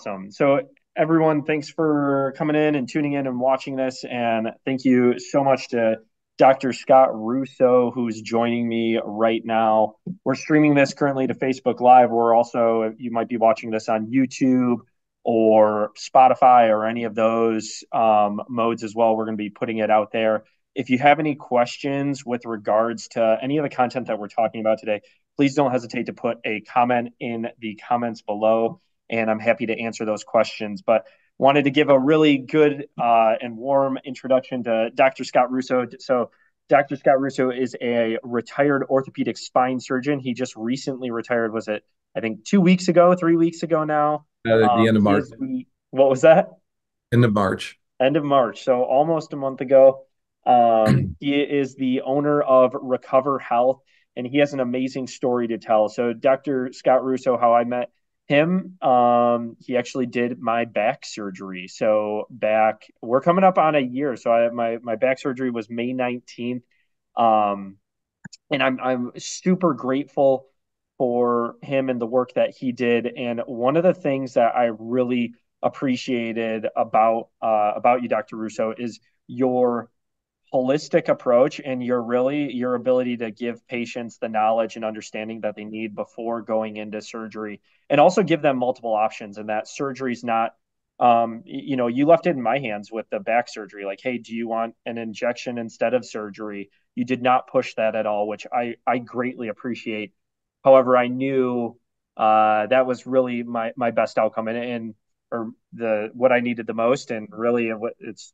Awesome. So, everyone, thanks for coming in and tuning in and watching this. And thank you so much to Dr. Scott Russo, who's joining me right now. We're streaming this currently to Facebook Live. We're also, you might be watching this on YouTube or Spotify or any of those modes as well. We're going to be putting it out there. If you have any questions with regards to any of the content that we're talking about today, please don't hesitate to put a comment in the comments below, and I'm happy to answer those questions. But wanted to give a really good and warm introduction to Dr. Scott Russo. So Dr. Scott Russo is a retired orthopedic spine surgeon. He just recently retired. Was it, I think, 2 weeks ago, 3 weeks ago now? At the end of He March. is the, what was that? End of March. End of March. So almost a month ago. He is the owner of Recover Health, and he has an amazing story to tell. So Dr. Scott Russo, how I met him, he actually did my back surgery. So we're coming up on a year. So my back surgery was May 19th. Um, and I'm super grateful for him and the work that he did. And one of the things that I really appreciated about you, Dr. Russo, is your holistic approach and your ability to give patients the knowledge and understanding that they need before going into surgery, and also give them multiple options, and that surgery's not you left it in my hands with the back surgery, like, hey, do you want an injection instead of surgery? You did not push that at all, which I greatly appreciate. However, I knew that was really my best outcome, and or the what I needed the most, and really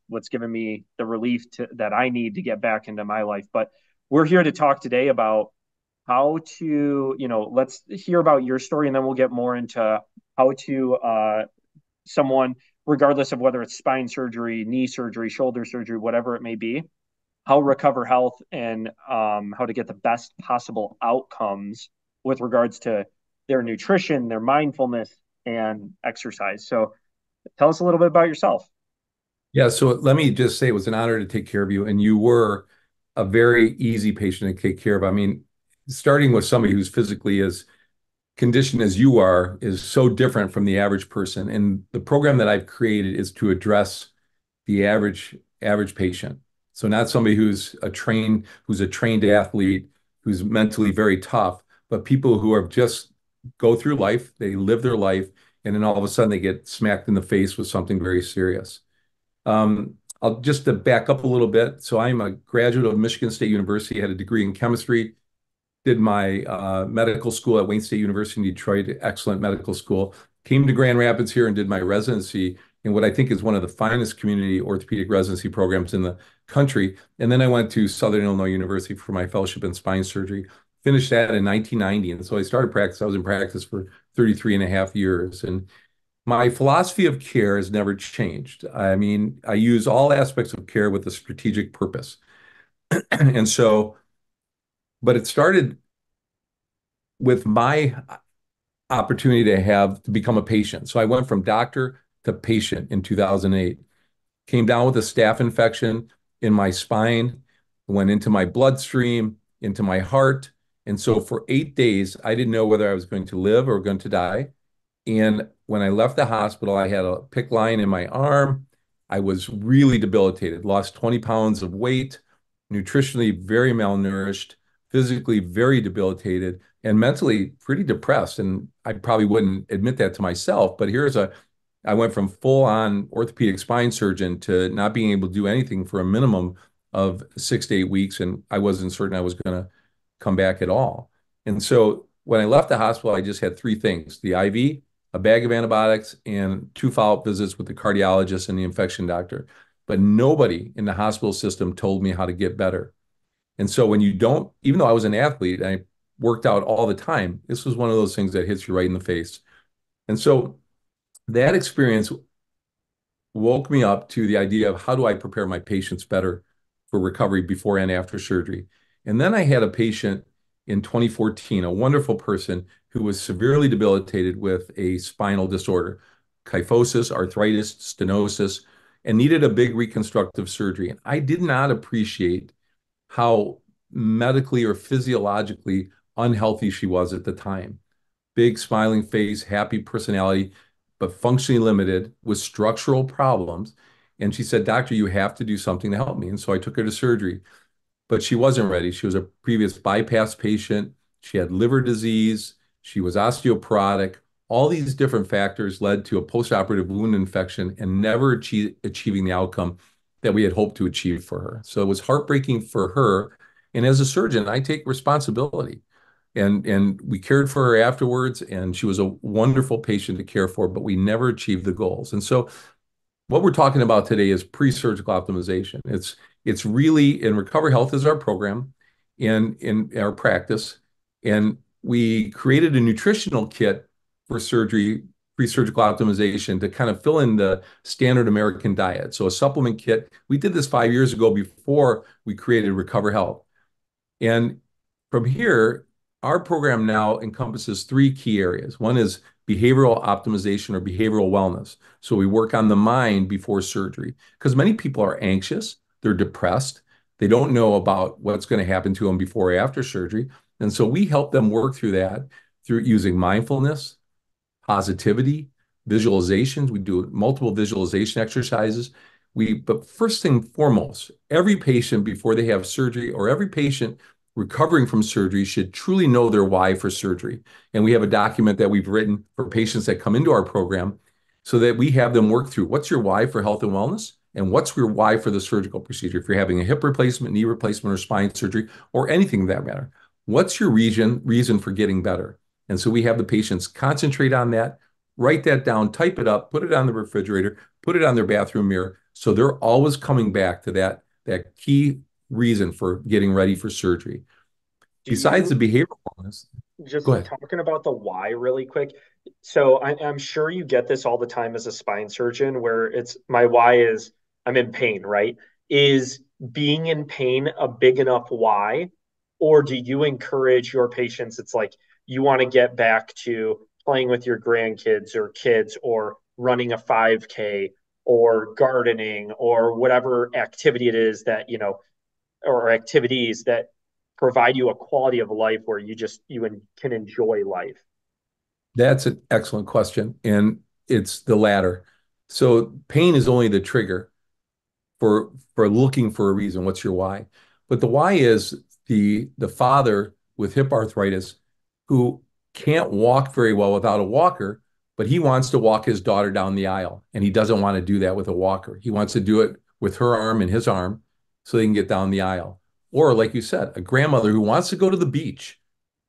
what's given me the relief that I need to get back into my life. But we're here to talk today about how to, let's hear about your story, and then we'll get more into how to someone, regardless of whether it's spine surgery, knee surgery, shoulder surgery, whatever it may be, how recover health and how to get the best possible outcomes with regards to their nutrition, their mindfulness, and exercise. So tell us a little bit about yourself. Yeah, so let me just say it was an honor to take care of you, and you were a very easy patient to take care of. I mean, starting with somebody who's physically as conditioned as you are is so different from the average person. And the program that I've created is to address the average patient. So not somebody who's a trained athlete, who's mentally very tough, but people who are just go through life, they live their life, and then all of a sudden they get smacked in the face with something very serious. I'll just to back up a little bit. So I'm a graduate of Michigan State University, had a degree in chemistry, did my medical school at Wayne State University in Detroit, excellent medical school. Came to Grand Rapids here and did my residency in what I think is one of the finest community orthopedic residency programs in the country. And then I went to Southern Illinois University for my fellowship in spine surgery, finished that in 1990. And so I started practice. I was in practice for 33 and a half years. And my philosophy of care has never changed. I mean, I use all aspects of care with a strategic purpose. And so, but it started with my opportunity to become a patient. So I went from doctor to patient in 2008. Came down with a staph infection in my spine, went into my bloodstream, into my heart. And so for 8 days, I didn't know whether I was going to live or going to die. And when I left the hospital, I had a PICC line in my arm. I was really debilitated, lost 20 pounds of weight, nutritionally very malnourished, physically very debilitated, and mentally pretty depressed. And I probably wouldn't admit that to myself, but I went from full on orthopedic spine surgeon to not being able to do anything for a minimum of 6 to 8 weeks. And I wasn't certain I was going to come back at all. And so when I left the hospital, I just had three things: the IV, a bag of antibiotics, and two follow-up visits with the cardiologist and the infection doctor. But nobody in the hospital system told me how to get better. And so when you don't, even though I was an athlete and I worked out all the time, this was one of those things that hits you right in the face. And so that experience woke me up to the idea of how do I prepare my patients better for recovery before and after surgery. And then I had a patient in 2014, a wonderful person who was severely debilitated with a spinal disorder, kyphosis, arthritis, stenosis, and needed a big reconstructive surgery. And I did not appreciate how medically or physiologically unhealthy she was at the time. Big smiling face, happy personality, but functionally limited with structural problems. And she said, Doctor, you have to do something to help me. And so I took her to surgery, but she wasn't ready. She was a previous bypass patient. She had liver disease. She was osteoporotic. All these different factors led to a postoperative wound infection and never achieving the outcome that we had hoped to achieve for her. So it was heartbreaking for her. And as a surgeon, I take responsibility. And we cared for her afterwards, and she was a wonderful patient to care for, but we never achieved the goals. And so what we're talking about today is pre-surgical optimization. It's really in Recover Health is our program and in our practice. And we created a nutritional kit for surgery, pre-surgical optimization to kind of fill in the standard American diet. So a supplement kit. We did this 5 years ago before we created Recover Health. And from here, our program now encompasses three key areas. One is behavioral optimization or behavioral wellness. So we work on the mind before surgery because many people are anxious, they're depressed, they don't know about what's going to happen to them before or after surgery. And so we help them work through that through using mindfulness, positivity, visualizations. We do multiple visualization exercises. But first thing foremost, every patient before they have surgery or every patient recovering from surgery should truly know their why for surgery. And we have a document that we've written for patients that come into our program so that we have them work through what's your why for health and wellness and what's your why for the surgical procedure. If you're having a hip replacement, knee replacement, or spine surgery, or anything of that matter, what's your reason for getting better? And so we have the patients concentrate on that, write that down, type it up, put it on the refrigerator, put it on their bathroom mirror. So they're always coming back to that key reason for getting ready for surgery. Do Besides the you behavioral wellness, go just ahead. talking about the why really quick? So I'm sure you get this all the time as a spine surgeon, where it's my why is I'm in pain, right? Is being in pain a big enough why? Or do you encourage your patients? It's like you want to get back to playing with your grandkids or kids or running a 5K or gardening or whatever activity it is that, or activities that provide you a quality of life where can enjoy life. That's an excellent question. And it's the latter. So pain is only the trigger for looking for a reason. What's your why? But the why is the father with hip arthritis who can't walk very well without a walker, but he wants to walk his daughter down the aisle, and he doesn't want to do that with a walker. He wants to do it with her arm and his arm so they can get down the aisle. Or, like you said, a grandmother who wants to go to the beach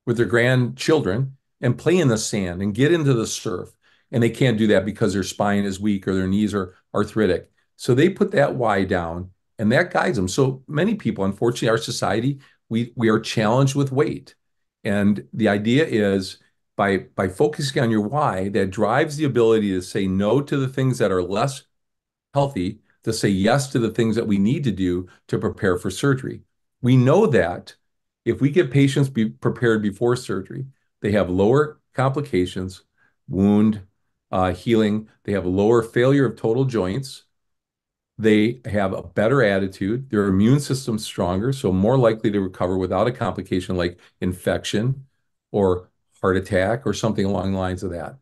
with their grandchildren and play in the sand and get into the surf. And they can't do that because their spine is weak or their knees are arthritic. So they put that why down and that guides them. So many people, unfortunately, our society, we are challenged with weight. And the idea is by focusing on your why, that drives the ability to say no to the things that are less healthy, to say yes to the things that we need to do to prepare for surgery. We know that if we get patients prepared before surgery, they have lower complications, wound healing, they have lower failure of total joints, they have a better attitude, their immune system's stronger, so more likely to recover without a complication like infection or heart attack or something along the lines of that.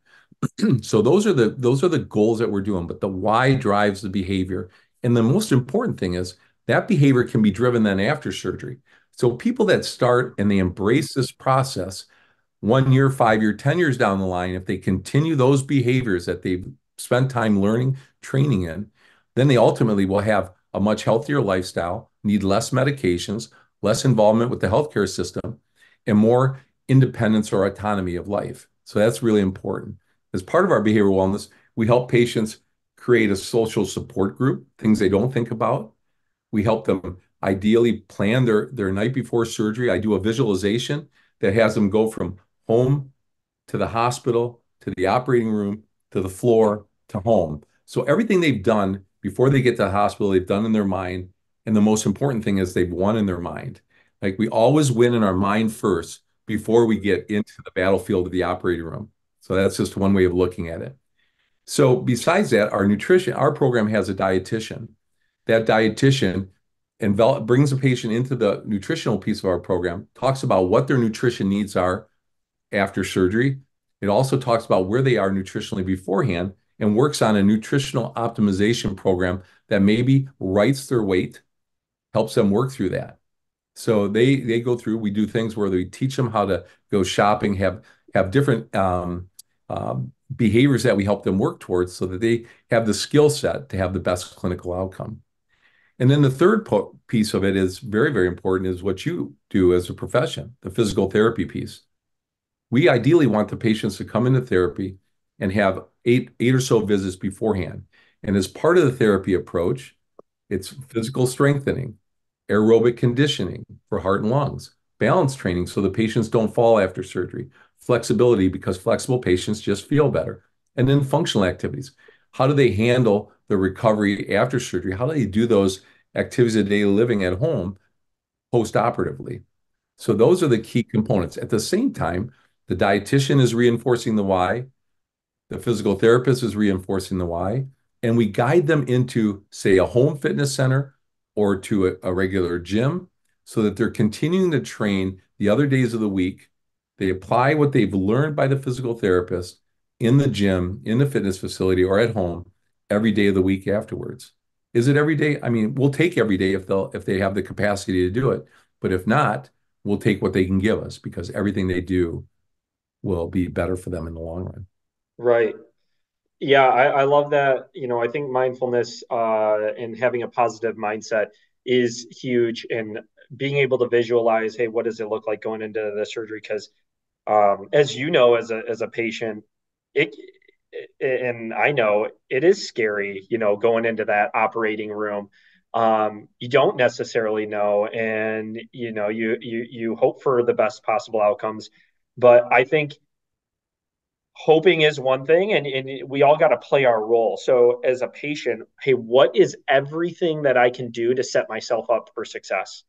So those are the goals that we're doing, but the why drives the behavior. And the most important thing is that behavior can be driven then after surgery. So people that start and they embrace this process 1 year, 5 year, 10 years down the line, if they continue those behaviors that they've spent time learning, training in, then they ultimately will have a much healthier lifestyle, need less medications, less involvement with the healthcare system, and more independence or autonomy of life. So that's really important. As part of our behavioral wellness, we help patients create a social support group, things they don't think about. We help them ideally plan their night before surgery. I do a visualization that has them go from home to the hospital, to the operating room, to the floor, to home. So everything they've done before they get to the hospital, they've done in their mind. And the most important thing is they've won in their mind. Like we always win in our mind first before we get into the battlefield of the operating room. So that's just one way of looking at it. So besides that, our program has a dietitian. That dietitian brings a patient into the nutritional piece of our program, talks about what their nutrition needs are after surgery. It also talks about where they are nutritionally beforehand and works on a nutritional optimization program that maybe rights their weight, helps them work through that. So they go through. We do things where we teach them how to go shopping, have different behaviors that we help them work towards, so that they have the skill set to have the best clinical outcome. And then the third piece of it is very, very important, is what you do as a profession, the physical therapy piece. We ideally want the patients to come into therapy and have eight or so visits beforehand. And as part of the therapy approach, it's physical strengthening, aerobic conditioning for heart and lungs, balance training so the patients don't fall after surgery, flexibility because flexible patients just feel better, and then functional activities. How do they handle the recovery after surgery? How do they do those activities of daily living at home post-operatively? So those are the key components. At the same time, the dietitian is reinforcing the why, the physical therapist is reinforcing the why, and we guide them into, say, a home fitness center or to a regular gym so that they're continuing to train the other days of the week. They apply what they've learned by the physical therapist in the gym, in the fitness facility, or at home every day of the week afterwards. Is it every day? I mean, we'll take every day if they have the capacity to do it. But if not, we'll take what they can give us, because everything they do will be better for them in the long run. Right. Yeah, I love that. I think mindfulness and having a positive mindset is huge, and being able to visualize, hey, what does it look like going into the surgery? Because as you know, as a patient, it and I know it is scary, going into that operating room. You don't necessarily know, and you hope for the best possible outcomes. But I think hoping is one thing, and we all got to play our role. So as a patient, hey, what is everything that I can do to set myself up for success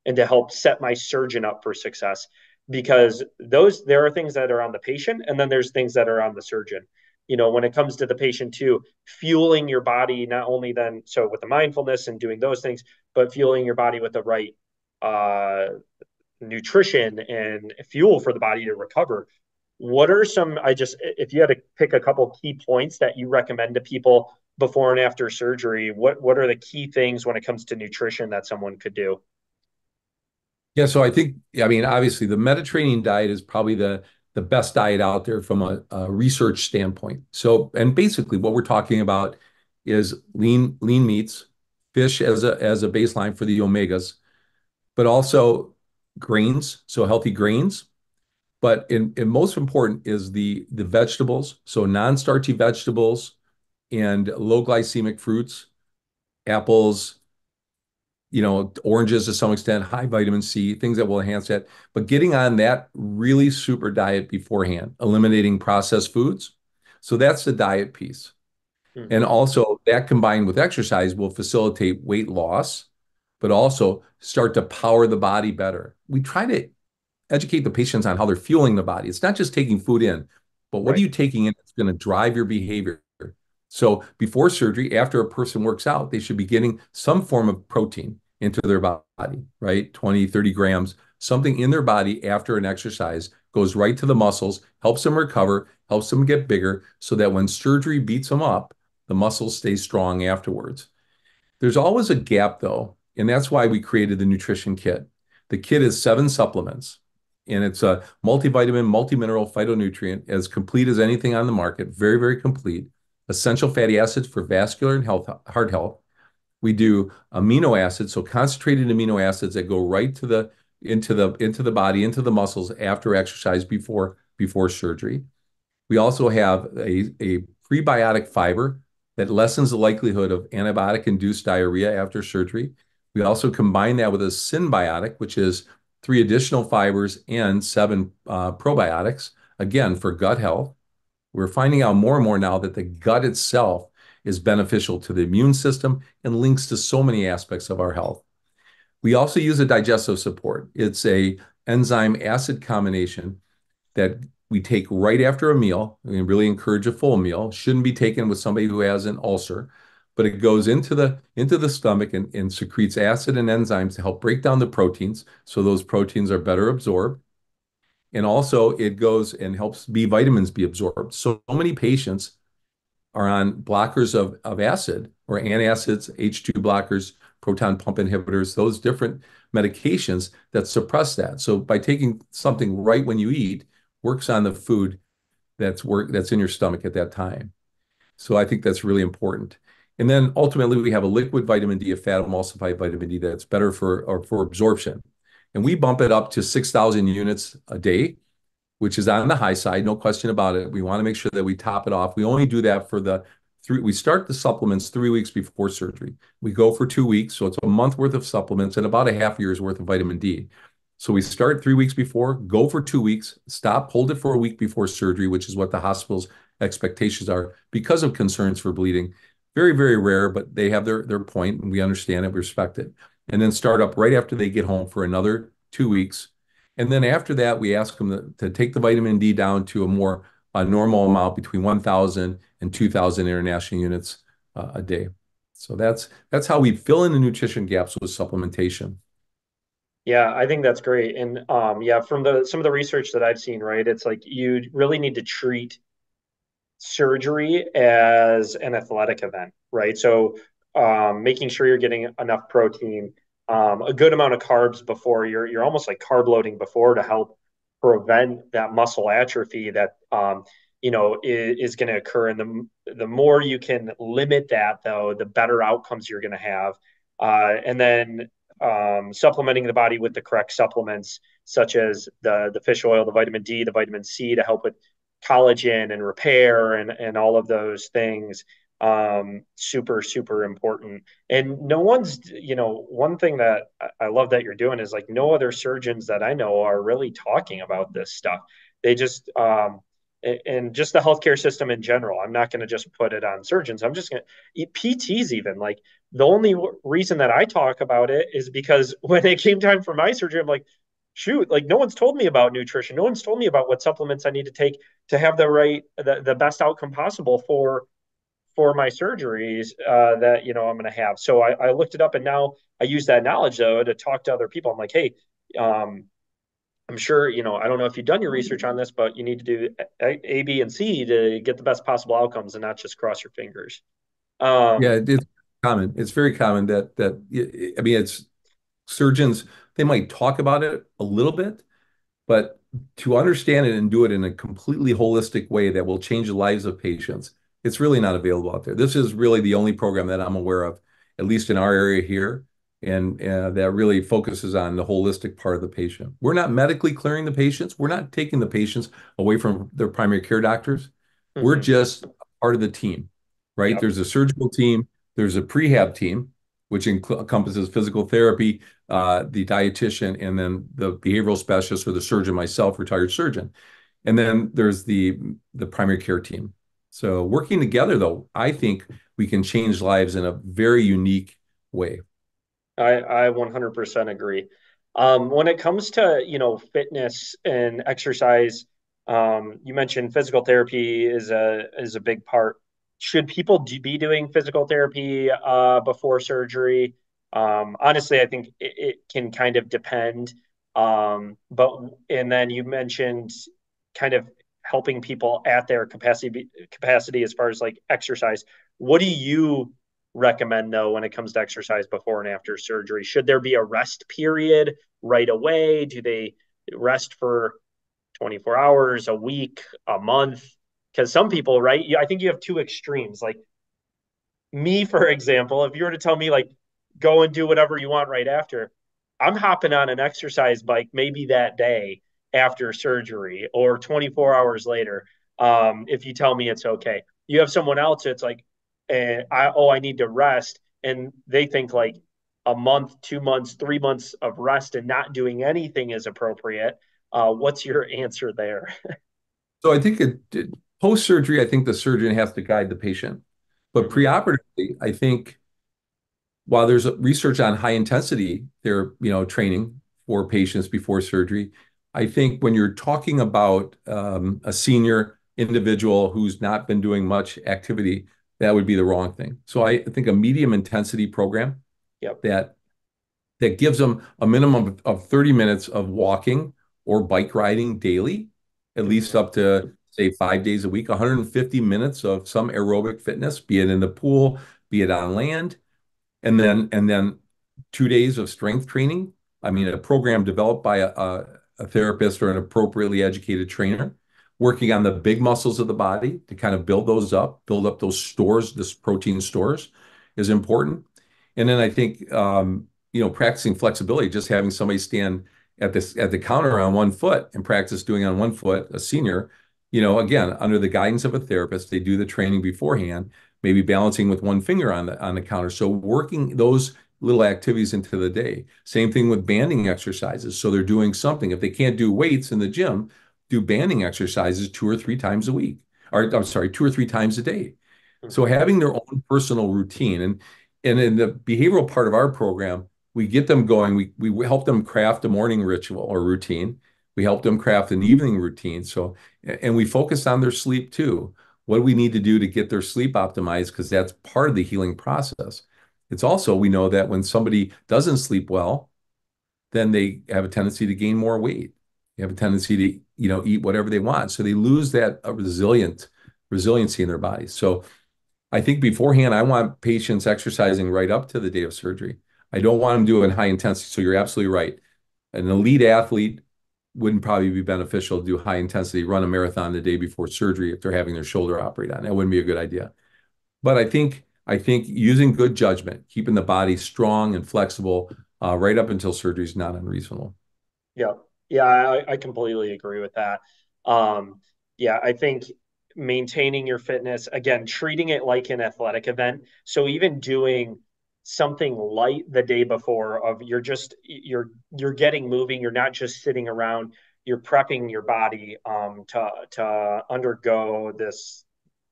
and to help set my surgeon up for success? Because there are things that are on the patient, and then there's things that are on the surgeon. When it comes to the patient too, fueling your body, not only then, so with the mindfulness and doing those things, but fueling your body with the right uh, nutrition and fuel for the body to recover. What are some, if you had to pick a couple key points that you recommend to people before and after surgery, what are the key things when it comes to nutrition that someone could do? Yeah, so I think, I mean, obviously the Mediterranean diet is probably the best diet out there from a research standpoint. So, and basically what we're talking about is lean meats, fish as a baseline for the omegas, but also grains, so healthy grains. But in most important is the vegetables, so non-starchy vegetables and low glycemic fruits, apples, oranges to some extent, high vitamin C, things that will enhance that. But getting on that really super diet beforehand, eliminating processed foods. So that's the diet piece. And Mm-hmm. also that combined with exercise will facilitate weight loss, but also start to power the body better. We try to educate the patients on how they're fueling the body. It's not just taking food in, but what are Right. you taking in that's going to drive your behavior? So before surgery, after a person works out, they should be getting some form of protein into their body, right? 20, 30 grams, something in their body after an exercise goes right to the muscles, helps them recover, helps them get bigger so that when surgery beats them up, the muscles stay strong afterwards. There's always a gap though, and that's why we created the nutrition kit. The kit is 7 supplements, and it's a multivitamin, multimineral phytonutrient, as complete as anything on the market, very, very complete. Essential fatty acids for vascular and heart health. We do amino acids, so concentrated amino acids that go right to the into the body, into the muscles after exercise, before surgery. We also have a prebiotic fiber that lessens the likelihood of antibiotic-induced diarrhea after surgery. We also combine that with a synbiotic, which is 3 additional fibers and 7 probiotics, again, for gut health. We're finding out more and more now that the gut itself is beneficial to the immune system and links to so many aspects of our health. We also use a digestive support. It's a enzyme acid combination that we take right after a meal. We really encourage a full meal. Shouldn't be taken with somebody who has an ulcer, but it goes into the stomach and secretes acid and enzymes to help break down the proteins, so those proteins are better absorbed. And also it goes and helps B vitamins be absorbed. So many patients are on blockers of acid or antacids, H2 blockers, proton pump inhibitors, those different medications that suppress that. So by taking something right when you eat, works on the food that's in your stomach at that time. So I think that's really important. And then ultimately, we have a liquid vitamin D, a fat emulsified vitamin D that's better for absorption. And we bump it up to 6,000 units a day, which is on the high side, no question about it. We want to make sure that we top it off. We only do that for we start the supplements 3 weeks before surgery. We go for 2 weeks, so it's a month worth of supplements and about a half year's worth of vitamin D. So we start 3 weeks before, go for 2 weeks, stop, hold it for a week before surgery, which is what the hospital's expectations are because of concerns for bleeding. Very, very rare, but they have their point, and we understand it, we respect it. And then start up right after they get home for another 2 weeks. And then after that, we ask them to take the vitamin D down to a normal amount between 1,000 and 2,000 international units a day. So that's how we fill in the nutrition gaps with supplementation. Yeah, I think that's great. And yeah, from the some of the research that I've seen, right, it's like you really need to treat surgery as an athletic event, right? So making sure you're getting enough protein, a good amount of carbs before you're almost like carb loading before to help prevent that muscle atrophy that is going to occur. And the more you can limit that, though, the better outcomes you're going to have. And then supplementing the body with the correct supplements, such as the fish oil, the vitamin D, the vitamin C, to help with collagen and repair and all of those things. Super, super important. And no one's, one thing that I love that you're doing is like no other surgeons that I know are really talking about this stuff. They just, and just the healthcare system in general. I'm not going to just put it on surgeons. I'm just going to PTs even like the only reason that I talk about it is because when it came time for my surgery, I'm like, shoot, like no one's told me about nutrition. No one's told me about what supplements I need to take to have the best outcome possible for my surgeries that I'm going to have. So I looked it up, and now I use that knowledge though to talk to other people. I'm like, hey, um, I'm sure I don't know if you've done your research on this, but you need to do A, B, and C to get the best possible outcomes, and not just cross your fingers. Yeah, Um, it's common. It's very common that I mean, it's surgeons, they might talk about it a little bit, but to understand it and do it in a completely holistic way that will change the lives of patients, it's really not available out there. This is really the only program that I'm aware of, at least in our area here, and that really focuses on the holistic part of the patient. We're not medically clearing the patients. We're not taking the patients away from their primary care doctors. We're mhm, just part of the team, right? yep. There's a surgical team, there's a prehab team, which encompasses physical therapy, the dietitian, and then the behavioral specialist or the surgeon, myself, retired surgeon. And then there's the primary care team. So working together, though, I think we can change lives in a very unique way. I 100% agree. When it comes to, fitness and exercise, you mentioned physical therapy is a big part. Should people be doing physical therapy before surgery? Honestly, I think it can kind of depend. But and then you mentioned kind of helping people at their capacity as far as like exercise. What do you recommend though when it comes to exercise before and after surgery? Should there be a rest period right away? Do they rest for 24 hours, a week, a month? Because some people, right? I think you have two extremes. Like me, for example, if you were to tell me like go and do whatever you want right after, I'm hopping on an exercise bike maybe that day after surgery or 24 hours later. If you tell me it's okay, you have someone else. It's like, I need to rest, and they think like a month, 2 months, 3 months of rest and not doing anything is appropriate. What's your answer there? So I think post-surgery, I think the surgeon has to guide the patient. But Mm-hmm. preoperatively, I think while there's research on high intensity training for patients before surgery, I think when you're talking about a senior individual who's not been doing much activity, that would be the wrong thing. So I think a medium intensity program Yep. that gives them a minimum of 30 minutes of walking or bike riding daily, at least Mm-hmm. up to say 5 days a week, 150 minutes of some aerobic fitness, be it in the pool, be it on land, and then 2 days of strength training. I mean, a program developed by a therapist or an appropriately educated trainer, working on the big muscles of the body to kind of build up those stores, this protein stores is important. And then I think practicing flexibility, just having somebody stand at the counter on one foot and practice doing on one foot, a senior, again, under the guidance of a therapist, they do the training beforehand, maybe balancing with one finger on the counter. So working those little activities into the day. Same thing with banding exercises. So they're doing something. If they can't do weights in the gym, do banding exercises 2 or 3 times a week, or I'm sorry, 2 or 3 times a day. So Mhm. having their own personal routine, and in the behavioral part of our program, we get them going. We help them craft a morning ritual or routine. We help them craft an evening routine. So, and we focus on their sleep too. What do we need to do to get their sleep optimized? Because that's part of the healing process. It's also, we know that when somebody doesn't sleep well, then they have a tendency to gain more weight. They have a tendency to, eat whatever they want. So they lose that resiliency in their bodies. So I think beforehand, I want patients exercising right up to the day of surgery. I don't want them doing high intensity. So you're absolutely right. An elite athlete wouldn't probably be beneficial to do high intensity, run a marathon the day before surgery if they're having their shoulder operated on. That wouldn't be a good idea. But I think using good judgment, keeping the body strong and flexible right up until surgery is not unreasonable. Yeah. Yeah, I completely agree with that. Um, yeah, I think maintaining your fitness, again, treating it like an athletic event. So even doing something light the day before of you're getting moving, you're not just sitting around, you're prepping your body to undergo this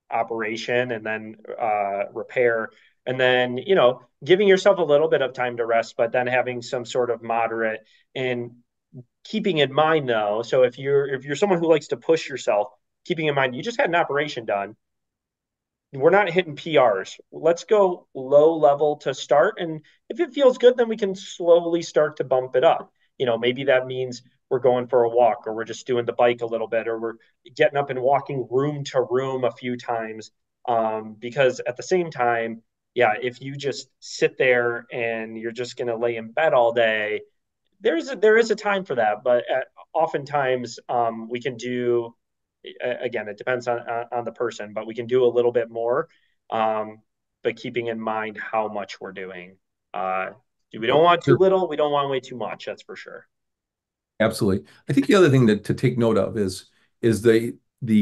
operation and then repair. And then, giving yourself a little bit of time to rest, but then having some sort of moderate and keeping in mind though, so if you're someone who likes to push yourself, keeping in mind you just had an operation done, we're not hitting PRs. Let's go low level to start, and if it feels good, then we can slowly start to bump it up. Maybe that means we're going for a walk, or we're just doing the bike a little bit, or we're getting up and walking room to room a few times. Because at the same time, yeah, if you just sit there and you're just going to lay in bed all day, there is a time for that, but oftentimes we can do. Again, it depends on the person, but we can do a little bit more, um, but keeping in mind how much we're doing. Uh, we don't want too Sure. little. We don't want way too much. That's for sure. Absolutely. I think the other thing to take note of is the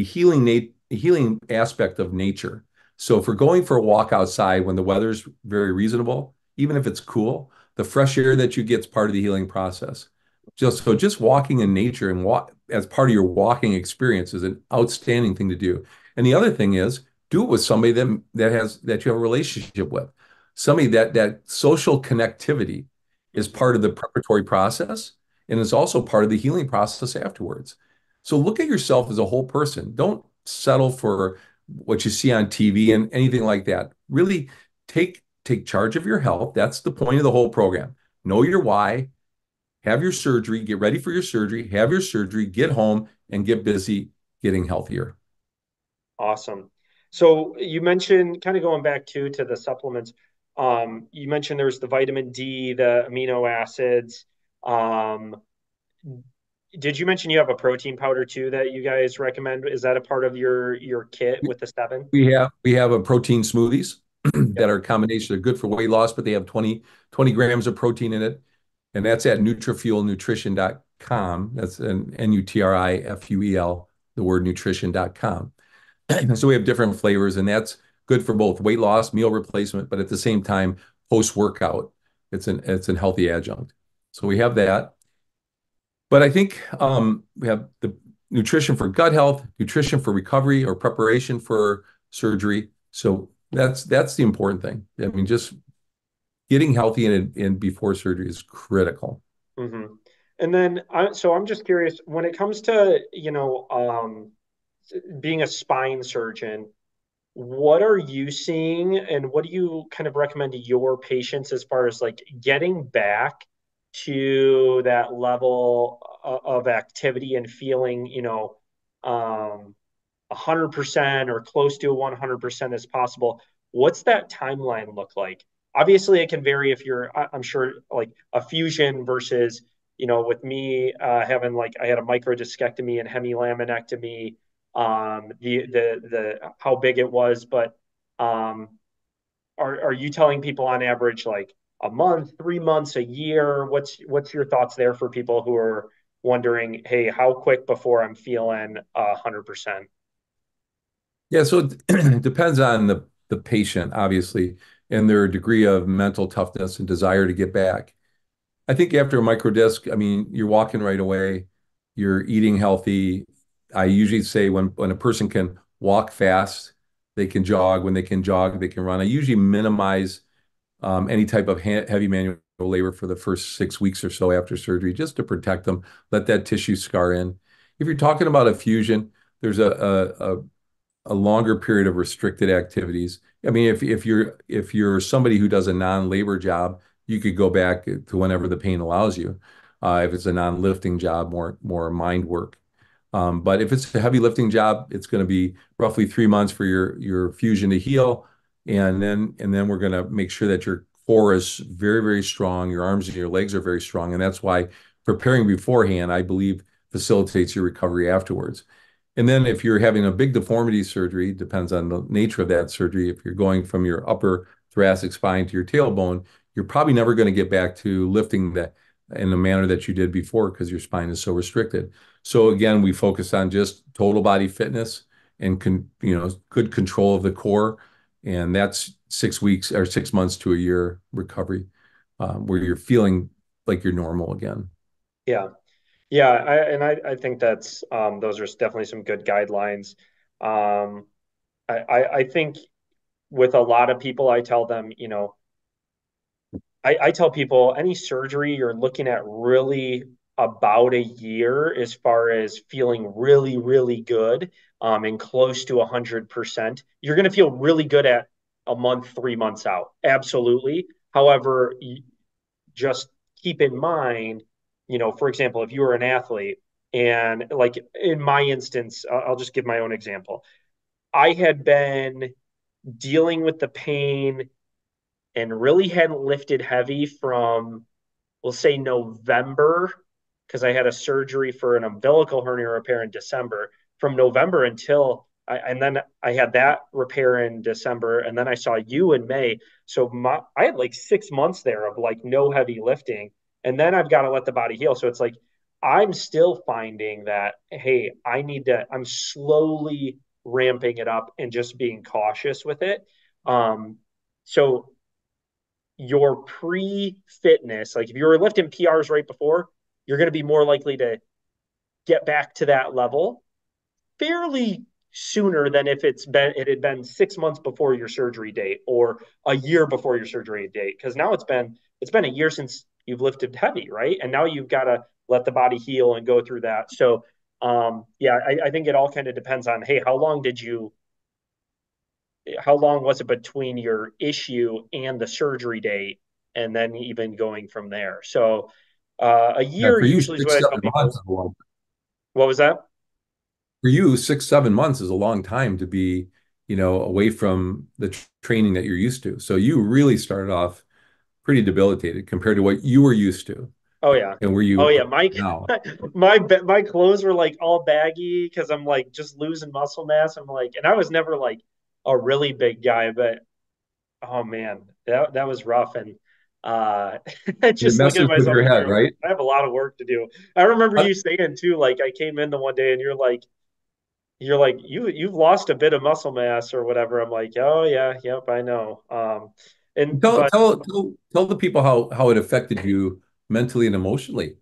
healing aspect of nature. So if we're going for a walk outside when the weather's very reasonable, even if it's cool, the fresh air that you get is part of the healing process. Just walking in nature and walk as part of your walking experience is an outstanding thing to do. And the other thing is do it with somebody that you have a relationship with. Somebody that social connectivity is Mhm. part of the preparatory process and it's also part of the healing process afterwards. So look at yourself as a whole person. Don't settle for what you see on TV and anything like that. Really take charge of your health. That's the point of the whole program. Know your why, have your surgery, get ready for your surgery, have your surgery, get home and get busy getting healthier. Awesome. So you mentioned, kind of going back to the supplements. You mentioned there's the vitamin D, the amino acids. Um, did you mention you have a protein powder too that you guys recommend? Is that a part of your kit with the seven? We have a protein smoothies that Yep. are a combination. They're good for weight loss, but they have 20 grams of protein in it. And that's at nutrifuelnutrition.com. That's an Nutrifuel, the word nutrition.com. So we have different flavors, and that's good for both weight loss, meal replacement, but at the same time, post-workout, it's an healthy adjunct. So we have that. But I think we have the nutrition for gut health, nutrition for recovery or preparation for surgery. So that's the important thing. I mean, just getting healthy and before surgery is critical. Hmm. And then, so I'm just curious when it comes to, being a spine surgeon, what are you seeing and what do you kind of recommend to your patients as far as like getting back to that level of activity and feeling, um, 100% or close to 100% as possible. What's that timeline look like? Obviously, it can vary if you're, I'm sure, like a fusion versus, with me having like I had a microdiscectomy and hemilaminectomy, the how big it was, but um, are you telling people on average like a month, 3 months, a year? What's your thoughts there for people who are wondering, hey, how quick before I'm feeling 100%? Yeah, so it depends on the patient, obviously, and their degree of mental toughness and desire to get back. I think after a micro disc, I mean, you're walking right away, you're eating healthy. I usually say when a person can walk fast, they can jog. When they can jog, they can run. I usually minimize any type of heavy manual labor for the first 6 weeks or so after surgery, just to protect them, let that tissue scar in. If you're talking about a fusion, there's a longer period of restricted activities. I mean, if you're somebody who does a non-labor job, you could go back to whenever the pain allows you. If it's a non-lifting job, more mind work. But if it's a heavy lifting job, it's going to be roughly 3 months for your fusion to heal, and then we're going to make sure that your core is very, very strong, your arms and your legs are very strong, and that's why preparing beforehand, I believe, facilitates your recovery afterwards. And then if you're having a big deformity surgery, depends on the nature of that surgery. If you're going from your upper thoracic spine to your tailbone, you're probably never going to get back to lifting that in the manner that you did before because your spine is so restricted. So again, we focus on just total body fitness and good control of the core, and that's 6 weeks or 6 months to a year recovery, where you're feeling like you're normal again. Yeah. Yeah, I think that's those are definitely some good guidelines. Um, I think with a lot of people, I tell them, I tell people any surgery you're looking at really about a year as far as feeling really, really good, and close to 100%. You're going to feel really good at a month, 3 months out. Absolutely. However, just keep in mind, for example, if you were an athlete, and like in my instance, I'll just give my own example. I had been dealing with the pain and really hadn't lifted heavy from, we'll say, November, because I had a surgery for an umbilical hernia repair in December. From November until and then I had that repair in December, and then I saw you in May. So I had like 6 months there of like no heavy lifting, and then I've got to let the body heal. So it's like I'm still finding that, hey, I'm slowly ramping it up and just being cautious with it. So your pre-fitness, like if you were lifting PRs right before, you're going to be more likely to get back to that level fairly sooner than if it had been 6 months before your surgery date or a year before your surgery date. Because now it's been a year since you've lifted heavy, right? And now you've got to let the body heal and go through that. So yeah, I think it all kind of depends on, hey, how long was it between your issue and the surgery date, and then even going from there. So a Yeah, year for you, usually is what six, I tell 7 months people. is a long. What was that? For you, 6, 7 months is a long time to be, away from the training that you're used to. So you really started off pretty debilitated compared to what you were used to Oh yeah. and where you Oh are yeah, my now. my clothes were like all baggy because I'm like just losing muscle mass. I'm like, and I was never like a really big guy, but oh man, that was rough. And uh It just looking at messes with myself in your the head, mirror, like right? I have a lot of work to do. I remember Uh, you saying too, like I came in the one day and you're like you've lost a bit of muscle mass or whatever. I'm like, oh yeah, yep, I know. And Tell, but tell, tell, tell the people how it affected you mentally and emotionally,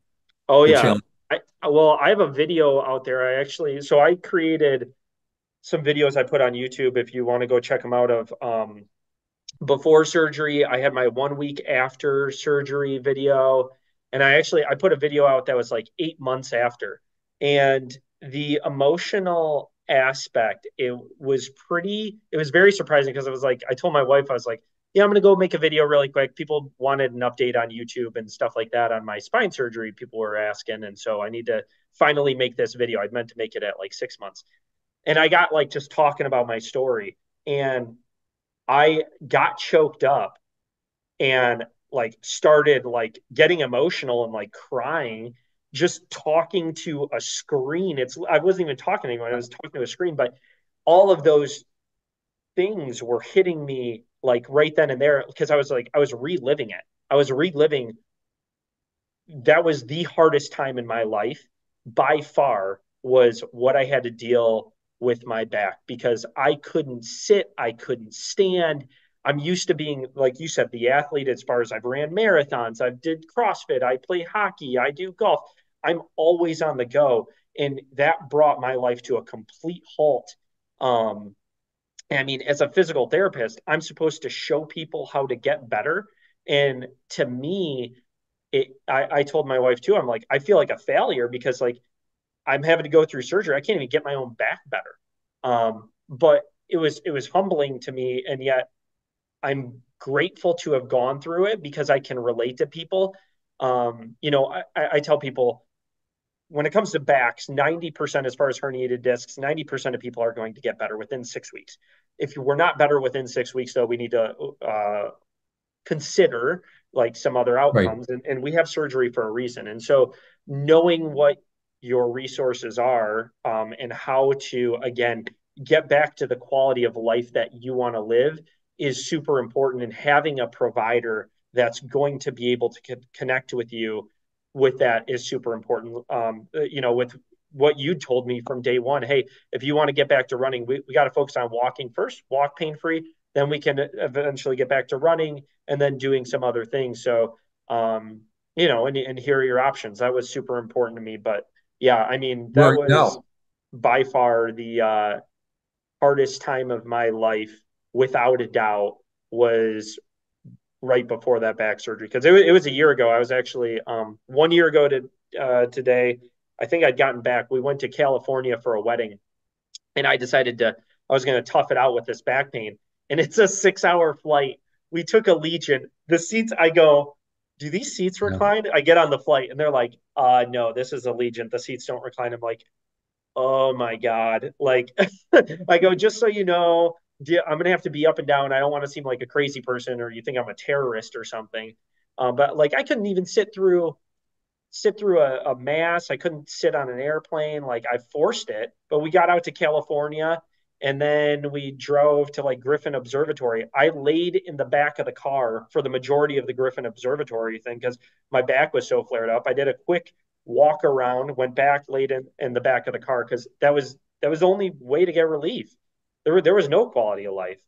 oh the yeah, challenge. I have a video out there. I created some videos I put on YouTube if you want to go check them out of before surgery. I had my 1 week after surgery video, and I put a video out that was like 8 months after. And the emotional aspect, it was very surprising because I told my wife, I was like, yeah, I'm gonna go make a video really quick. People wanted an update on YouTube and stuff like that on my spine surgery. People were asking, and so I need to finally make this video. I'd meant to make it at like 6 months. And I got like just talking about my story, and I got choked up and like started like getting emotional and like crying just talking to a screen. It's I wasn't even talking to anyone, I was talking to a screen, but all of those things were hitting me like right then and there because I was reliving it. I was reliving that was the hardest time in my life by far was what I had to deal with my back because I couldn't sit, I couldn't stand. I'm used to being, like you said, the athlete as far as I've ran marathons, I did CrossFit, I play hockey, I do golf. I'm always on the go. And that brought my life to a complete halt. Um, I mean, as a physical therapist, I'm supposed to show people how to get better. And to me, I told my wife too, I'm like, I feel like a failure because like I'm having to go through surgery. I can't even get my own back better. But it was humbling to me, and yet I'm grateful to have gone through it because I can relate to people. You know, I tell people when it comes to backs, 90% as far as herniated discs, 90% of people are going to get better within 6 weeks. If we're not better within 6 weeks, though, we need to consider like some other Right. outcomes, and we have surgery for a reason. And so knowing what your resources are, and how to again get back to the quality of life that you want to live is super important, and having a provider that's going to be able to connect with you with that is super important. You know, with what you told me from day one, hey, if you want to get back to running, we got to focus on walking first, walk pain free, then we can eventually get back to running and then doing some other things. So, you know, and here are your options. That was super important to me. But yeah, I mean, that Right was now, by far the hardest time of my life, without a doubt, was right before that back surgery. Because it was a year ago. I was actually 1 year ago to today. I think I'd gotten back. We went to California for a wedding, and I decided I was going to tough it out with this back pain. And it's a 6 hour flight. We took Allegiant. The seats, I go, do these seats yeah. recline? I get on the flight and they're like, no, this is Allegiant. The seats don't recline. I'm like, oh my God. Like, I go, just so you know, I'm going to have to be up and down. I don't want to seem like a crazy person or you think I'm a terrorist or something. But like, I couldn't even sit through a mass. I couldn't sit on an airplane. Like I forced it, but we got out to California and then we drove to like Griffin Observatory. I laid in the back of the car for the majority of the Griffin Observatory thing because my back was so flared up. I did a quick walk around, went back, laid in the back of the car because that was the only way to get relief. There was no quality of life.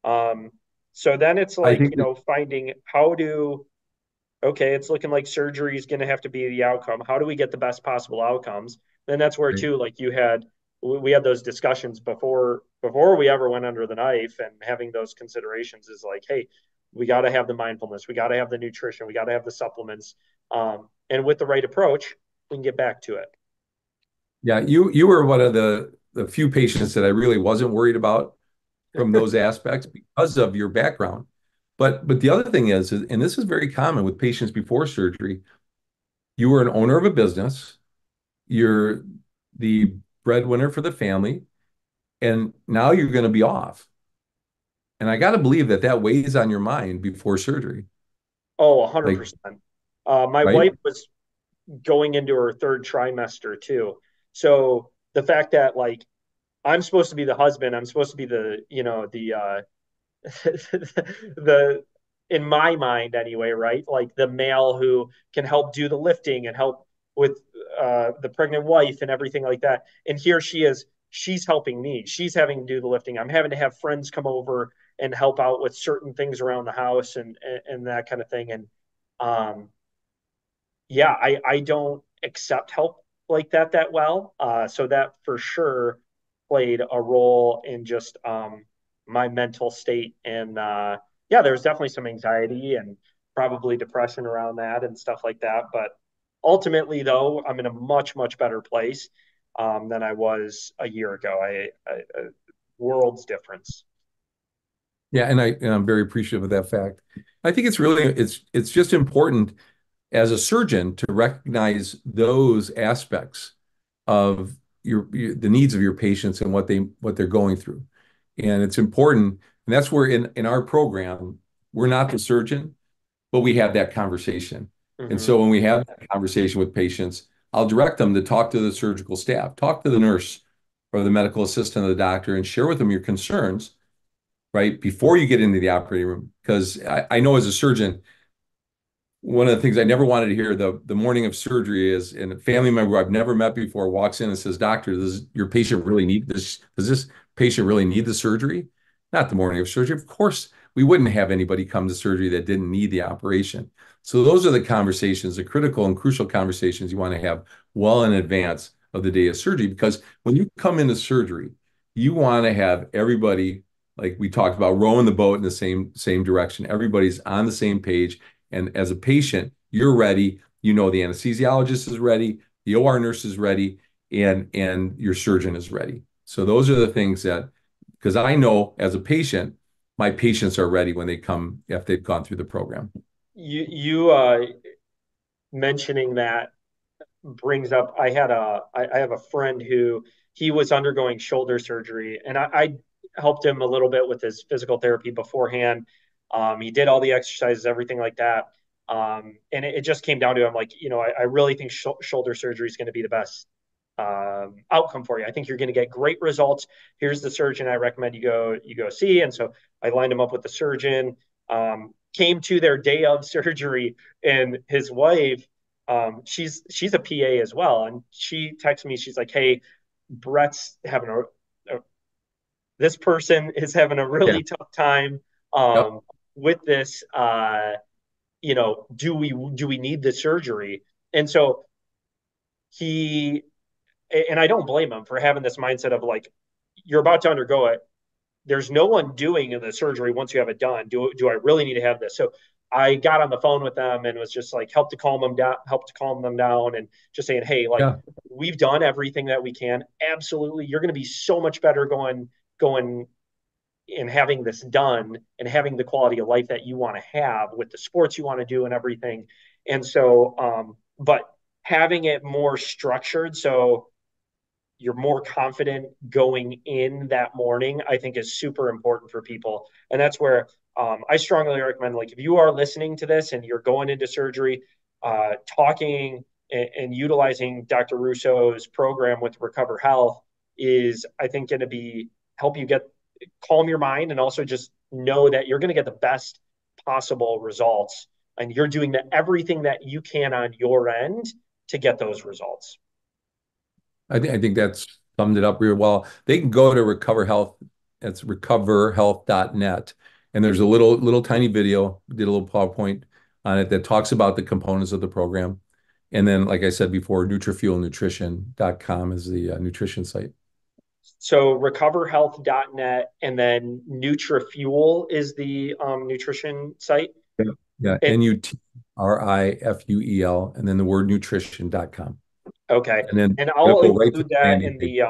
Um, so then it's I like, think you that, know, finding how to okay, it's looking like surgery is going to have to be the outcome. How do we get the best possible outcomes? Then that's where right. too, like you had, we had those discussions before we ever went under the knife, and having those considerations is like, hey, we got to have the mindfulness, we got to have the nutrition, we got to have the supplements, and with the right approach, we can get back to it. Yeah, you were one of the few patients that I really wasn't worried about from those aspects because of your background. But the other thing is, and this is very common with patients before surgery, you were an owner of a business, you're the breadwinner for the family, and now you're going to be off. And I got to believe that that weighs on your mind before surgery. Oh, Like, 100%. My right? wife was going into her third trimester too. So the fact that like I'm supposed to be the husband, I'm supposed to be the, you know, the in my mind anyway, right? Like the male who can help do the lifting and help with the pregnant wife and everything like that. And here she is, she's helping me. She's having to do the lifting. I'm having to have friends come over and help out with certain things around the house and that kind of thing. And um, yeah, I don't accept help like that well. So that for sure played a role in just my mental state. And yeah, there was definitely some anxiety and probably depression around that and stuff like that. But ultimately, though, I'm in a much better place than I was a year ago. World's difference. Yeah, and I'm very appreciative of that fact. I think it's just important as a surgeon to recognize those aspects of the needs of your patients and what they're going through. And it's important. And that's where in our program, we're not the surgeon, but we have that conversation. And Mm-hmm. so when we have that conversation with patients, I'll direct them to talk to the surgical staff, talk to the nurse or the medical assistant of the doctor, and share with them your concerns, right, before you get into the operating room. Because I know as a surgeon, one of the things I never wanted to hear the morning of surgery is, and a family member I've never met before walks in and says, "Doctor, does your patient really need this? Does this patient really need the surgery?" Not the morning of surgery. Of course, we wouldn't have anybody come to surgery that didn't need the operation. So those are the conversations, the critical and crucial conversations you want to have well in advance of the day of surgery. Because when you come into surgery, you want to have everybody, like we talked about, rowing the boat in the same direction. Everybody's on the same page. And as a patient, you're ready. You know the anesthesiologist is ready, the OR nurse is ready, and your surgeon is ready. So those are the things that, because I know as a patient, my patients are ready when they come if they've gone through the program. You mentioning that brings up I have a friend who he was undergoing shoulder surgery, and I helped him a little bit with his physical therapy beforehand. He did all the exercises, everything like that. And it just came down to him like, I really think shoulder surgery is going to be the best outcome for you. I think you're going to get great results. Here's the surgeon I recommend you go see. And so I lined him up with the surgeon. Came to their day of surgery, and his wife, she's a PA as well, and she texts me. She's like, "Hey, Brett's having a this person is having a Yeah. really tough time Yep. with this. Do we need the surgery?" And so he and I don't blame him for having this mindset of like, you're about to undergo it. There's no one doing the surgery once you have it done. Do I really need to have this? So I got on the phone with them and was just like, help to calm them down, and just saying, hey, like, Yeah. we've done everything that we can. Absolutely, you're going to be so much better going and having this done and having the quality of life that you want to have with the sports you want to do and everything. And so, but having it more structured, so you're more confident going in that morning, I think is super important for people. And that's where I strongly recommend, like, if you are listening to this and you're going into surgery, talking and utilizing Dr. Russo's program with Recover Health is, I think, going to be help you get calm your mind, and also just know that you're going to get the best possible results, and you're doing everything that you can on your end to get those results. I think that's summed it up real well. They can go to Recover Health. It's recoverhealth.net. And there's a little tiny video, did a little PowerPoint on it that talks about the components of the program. And then, like I said before, nutrifuelnutrition.com is the nutrition site. So recoverhealth.net, and then NutriFuel is the nutrition site. Yeah. Yeah, And NutriFuel, and then the word nutrition.com. okay, And then and it'll go right to the landing page.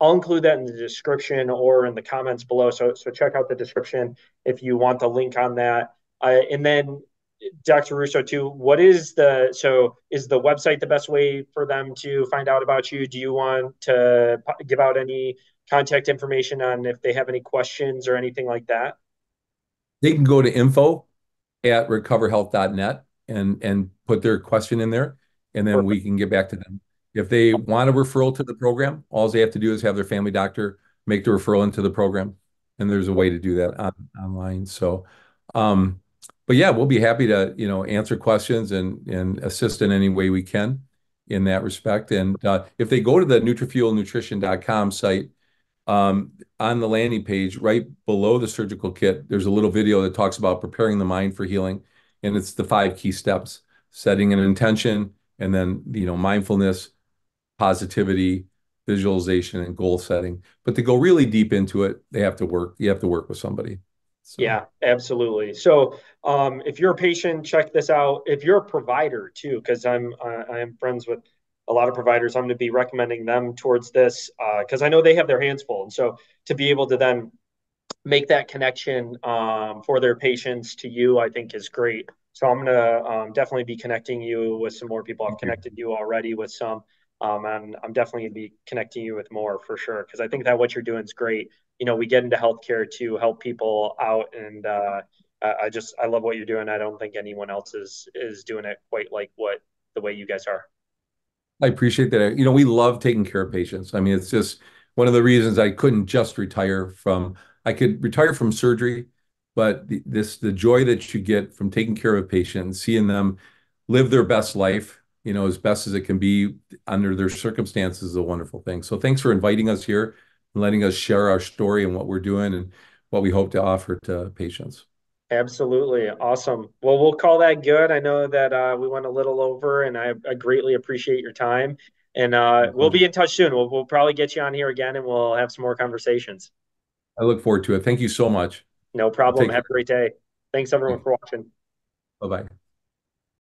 I'll include that in the description or in the comments below. So check out the description if you want the link on that. And then Dr. Russo too, is the website the best way for them to find out about you? Do you want to give out any contact information on if they have any questions or anything like that? They can go to info@recoverhealth.net and put their question in there, and then we Perfect. can get back to them. If they want a referral to the program, all they have to do is have their family doctor make the referral into the program, and there's a way to do that online. So, um, but yeah, we'll be happy to answer questions and assist in any way we can in that respect. And if they go to the nutrifuelnutrition.com site, on the landing page, right below the surgical kit, there's a little video that talks about preparing the mind for healing. And it's the 5 key steps: setting an intention, and then, mindfulness, positivity, visualization, and goal setting. But to go really deep into it, you have to work with somebody. So Yeah, absolutely. So, if you're a patient, check this out. If you're a provider too, because I am friends with a lot of providers, I'm going to be recommending them towards this because I know they have their hands full, and so to be able to then make that connection for their patients to you, I think is great. So I'm going to definitely be connecting you with some more people. I've thank you. connected you already with some. And I'm definitely going to be connecting you with more for sure because I think that what you're doing is great. We get into healthcare to help people out, and I love what you're doing. I don't think anyone else is doing it quite like what the way you guys are. I appreciate that. We love taking care of patients. I mean, it's just one of the reasons I couldn't just I could retire from surgery, but the joy that you get from taking care of patients, seeing them live their best life, as best as it can be under their circumstances is a wonderful thing. So thanks for inviting us here and letting us share our story and what we're doing and what we hope to offer to patients. Absolutely. Awesome. Well, we'll call that good. I know that we went a little over, and I greatly appreciate your time. And we'll be in touch soon. We'll probably get you on here again, and we'll have some more conversations. I look forward to it. Thank you so much. No problem. Take Have care. a great day. Thanks, everyone, for watching. Bye bye.